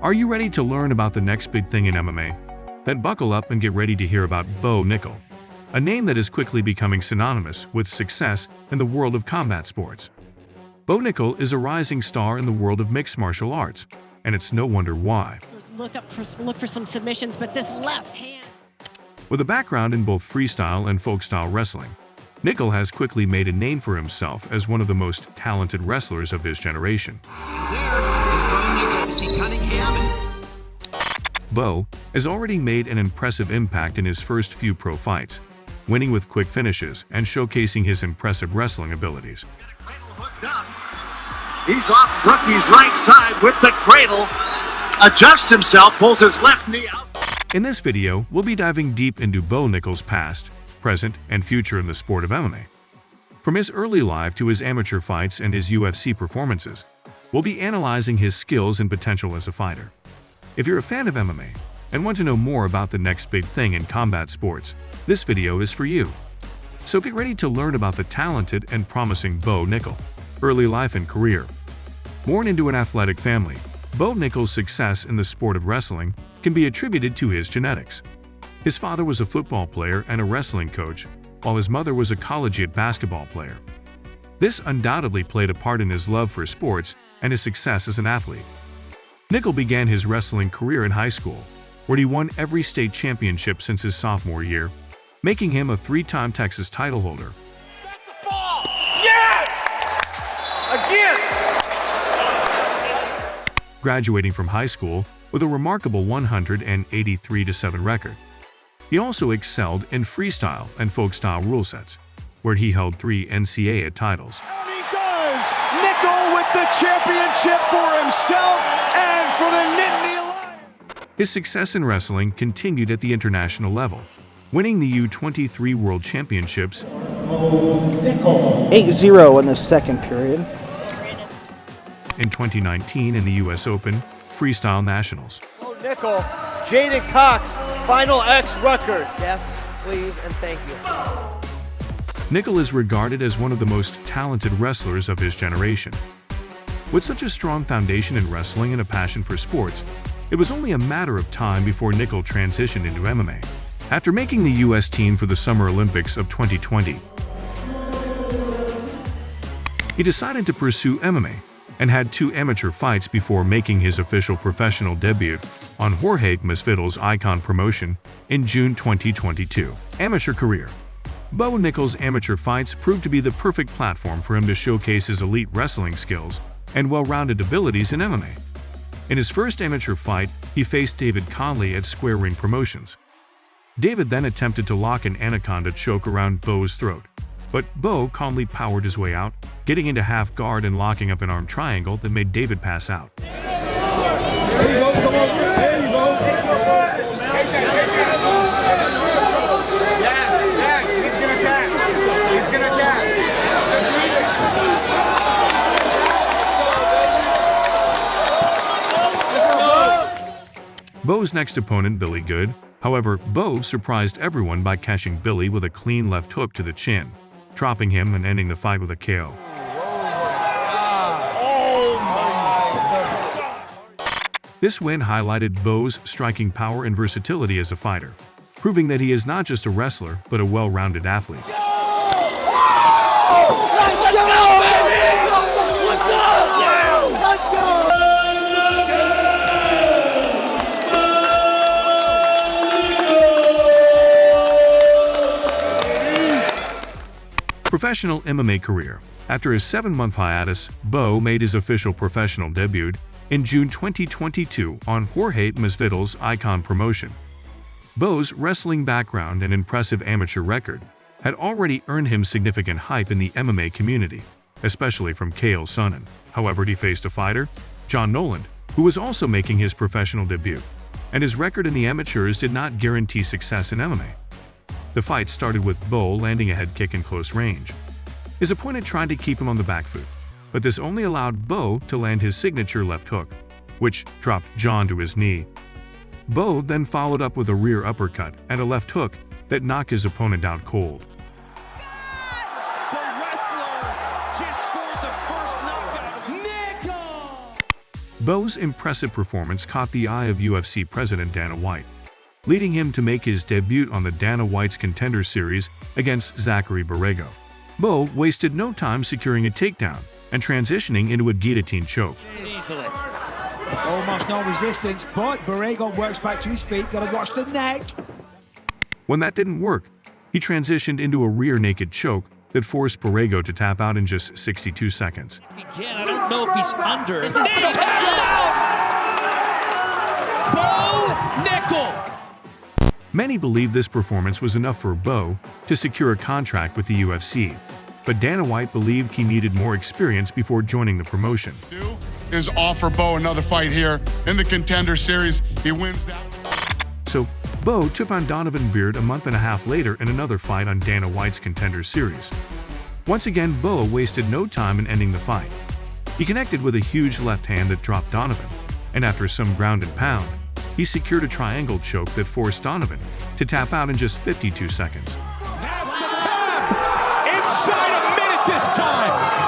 Are you ready to learn about the next big thing in MMA? Then buckle up and get ready to hear about Bo Nickal, a name that is quickly becoming synonymous with success in the world of combat sports. Bo Nickal is a rising star in the world of mixed martial arts, and it's no wonder why. Look for some submissions, but this left hand. With a background in both freestyle and folkstyle wrestling, Nickal has quickly made a name for himself as one of the most talented wrestlers of his generation. Bo has already made an impressive impact in his first few pro fights, winning with quick finishes and showcasing his impressive wrestling abilities. He's off Rookie's right side with the cradle, adjusts himself, pulls his left knee out. In this video, we'll be diving deep into Bo Nickal's past, present, and future in the sport of MMA. From his early life to his amateur fights and his UFC performances, we'll be analyzing his skills and potential as a fighter. If you're a fan of MMA and want to know more about the next big thing in combat sports, this video is for you. So get ready to learn about the talented and promising Bo Nickal. Early life and career. Born into an athletic family, Bo Nickal's success in the sport of wrestling can be attributed to his genetics. His father was a football player and a wrestling coach, while his mother was a collegiate basketball player. This undoubtedly played a part in his love for sports and his success as an athlete. Nickal began his wrestling career in high school, where he won every state championship since his sophomore year, making him a three-time Texas title holder. That's the ball! Yes! Again! Graduating from high school with a remarkable 183-7 record. He also excelled in freestyle and folkstyle rule sets, where he held 3 NCAA titles. And he does! Nickal with the championship for himself and for the Nittany Lions! His success in wrestling continued at the international level, winning the U23 World Championships 8-0 in the second period. In 2019 in the US Open Freestyle Nationals. Bo Nickal, Jaden Cox, Final X Rutgers. Yes, please, and thank you. Nickal is regarded as one of the most talented wrestlers of his generation. With such a strong foundation in wrestling and a passion for sports, it was only a matter of time before Nickal transitioned into MMA. After making the US team for the Summer Olympics of 2020, he decided to pursue MMA and had 2 amateur fights before making his official professional debut on Jorge Masvidal's Icon promotion in June 2022. Amateur career. Bo Nickal's amateur fights proved to be the perfect platform for him to showcase his elite wrestling skills and well-rounded abilities in MMA. In his first amateur fight, he faced David Conley at Square Ring Promotions. David then attempted to lock an anaconda choke around Bo's throat, but Bo calmly powered his way out, getting into half guard and locking up an arm triangle that made David pass out. There you go, come on, there you go. Yeah, he's gonna tap. He's gonna tap. Bo's next opponent, Billy Good. However, Bo surprised everyone by catching Billy with a clean left hook to the chin, dropping him and ending the fight with a KO. This win highlighted Bo's striking power and versatility as a fighter, proving that he is not just a wrestler, but a well-rounded athlete. Professional MMA career. After his 7-month hiatus, Bo made his official professional debut in June 2022 on Jorge Masvidal's Icon promotion. Bo's wrestling background and impressive amateur record had already earned him significant hype in the MMA community, especially from Chael Sonnen. However, he faced a fighter, John Noland, who was also making his professional debut, and his record in the amateurs did not guarantee success in MMA. The fight started with Bo landing a head kick in close range. His opponent tried to keep him on the back foot, but this only allowed Bo to land his signature left hook, which dropped John to his knee. Bo then followed up with a rear uppercut and a left hook that knocked his opponent out cold. The wrestler just scored the first knockout of Nickal! Bo's impressive performance caught the eye of UFC President Dana White, leading him to make his debut on the Dana White's Contender Series against Zachary Borrego. Bo wasted no time securing a takedown and transitioning into a guillotine choke. Easily. Almost no resistance, but Borrego works back to his feet. Gotta watch the neck. When that didn't work, he transitioned into a rear naked choke that forced Borrego to tap out in just 62 seconds. Again, I don't know if he's under. This is the Bo Nickal! Many believe this performance was enough for Bo to secure a contract with the UFC, but Dana White believed he needed more experience before joining the promotion. Is offer Bo another fight here in the Contender Series. He wins that. So, Bo took on Donovan Beard a month and a half later in another fight on Dana White's Contender Series. Once again, Bo wasted no time in ending the fight. He connected with a huge left hand that dropped Donovan, and after some ground and pound, he secured a triangle choke that forced Donovan to tap out in just 52 seconds. That's the tap! Inside a minute this time!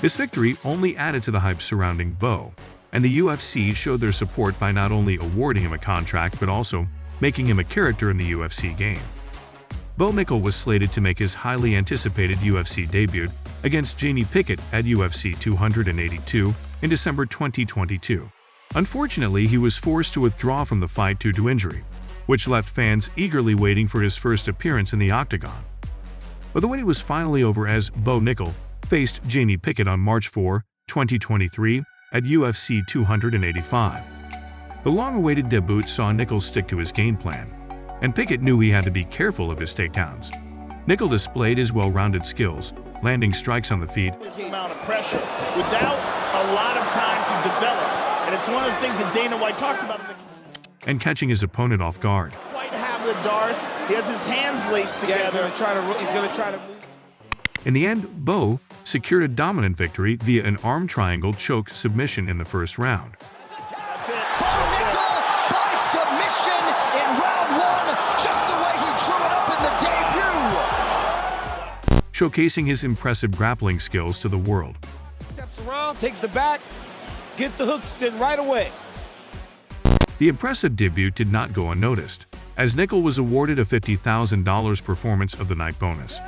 This victory only added to the hype surrounding Bo, and the UFC showed their support by not only awarding him a contract but also making him a character in the UFC game. Bo Nickal was slated to make his highly anticipated UFC debut against Jamie Pickett at UFC 282 in December 2022. Unfortunately, he was forced to withdraw from the fight due to injury, which left fans eagerly waiting for his first appearance in the octagon. But the wait was finally over as Bo Nickal faced Jamie Pickett on March 4, 2023 at UFC 285. The long-awaited debut saw Nickal stick to his game plan, and Pickett knew he had to be careful of his takedowns. Nickal displayed his well-rounded skills, landing strikes on the feet, this amount of pressure without a lot of time to develop. And it's one of the things that Dana White talked about. and catching his opponent off guard. White have the darts. He has his hands laced together. He's gonna try to move. In the end, Bo secured a dominant victory via an arm triangle choke submission in the first round. That's it. Bo Nickal by submission in round one, just the way he drew it up in the debut. Showcasing his impressive grappling skills to the world. Steps around, takes the back, gets the hooks in right away. The impressive debut did not go unnoticed, as Nickal was awarded a $50,000 performance of the night bonus.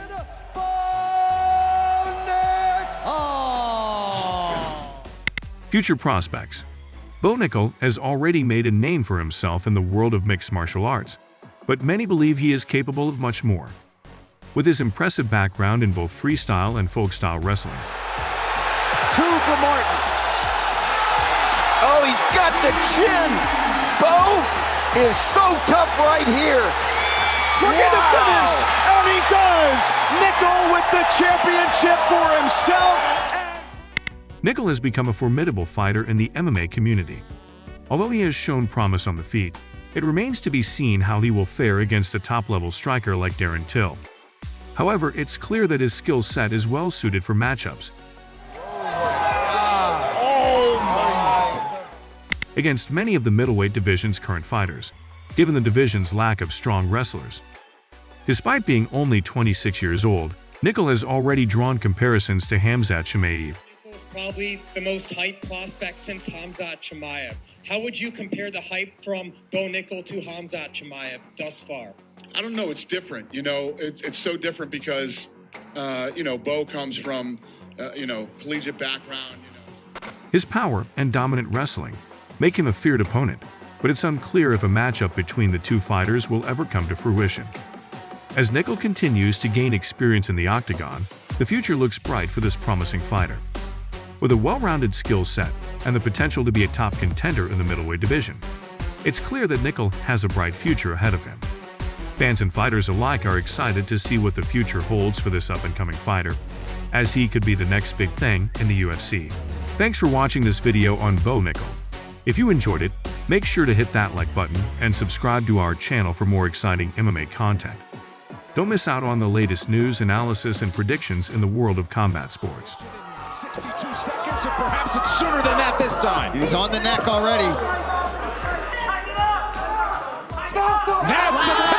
Future prospects. Bo Nickal has already made a name for himself in the world of mixed martial arts, but many believe he is capable of much more. With his impressive background in both freestyle and folkstyle wrestling. 2 for Martin. Oh, he's got the chin. Bo is so tough right here. Looking to finish, and he does. Nickal with the championship for himself. Nickal has become a formidable fighter in the MMA community. Although he has shown promise on the feet, it remains to be seen how he will fare against a top-level striker like Darren Till. However, it's clear that his skill set is well suited for matchups against many of the middleweight division's current fighters, given the division's lack of strong wrestlers. Despite being only 26 years old, Nickal has already drawn comparisons to Khamzat Chimaev. Probably the most hyped prospect since Khamzat Chimaev. How would you compare the hype from Bo Nickal to Khamzat Chimaev thus far? I don't know. It's different. You know, it's so different because, Bo comes from, collegiate background. His power and dominant wrestling make him a feared opponent, but it's unclear if a matchup between the two fighters will ever come to fruition. As Nickal continues to gain experience in the octagon, the future looks bright for this promising fighter. With a well-rounded skill set and the potential to be a top contender in the middleweight division, it's clear that Nickal has a bright future ahead of him. Fans and fighters alike are excited to see what the future holds for this up-and-coming fighter, as he could be the next big thing in the UFC. Thanks for watching this video on Bo Nickal. If you enjoyed it, make sure to hit that like button and subscribe to our channel for more exciting MMA content. Don't miss out on the latest news, analysis, and predictions in the world of combat sports. 62 seconds, and perhaps it's sooner than that this time. He's on the neck already. That's the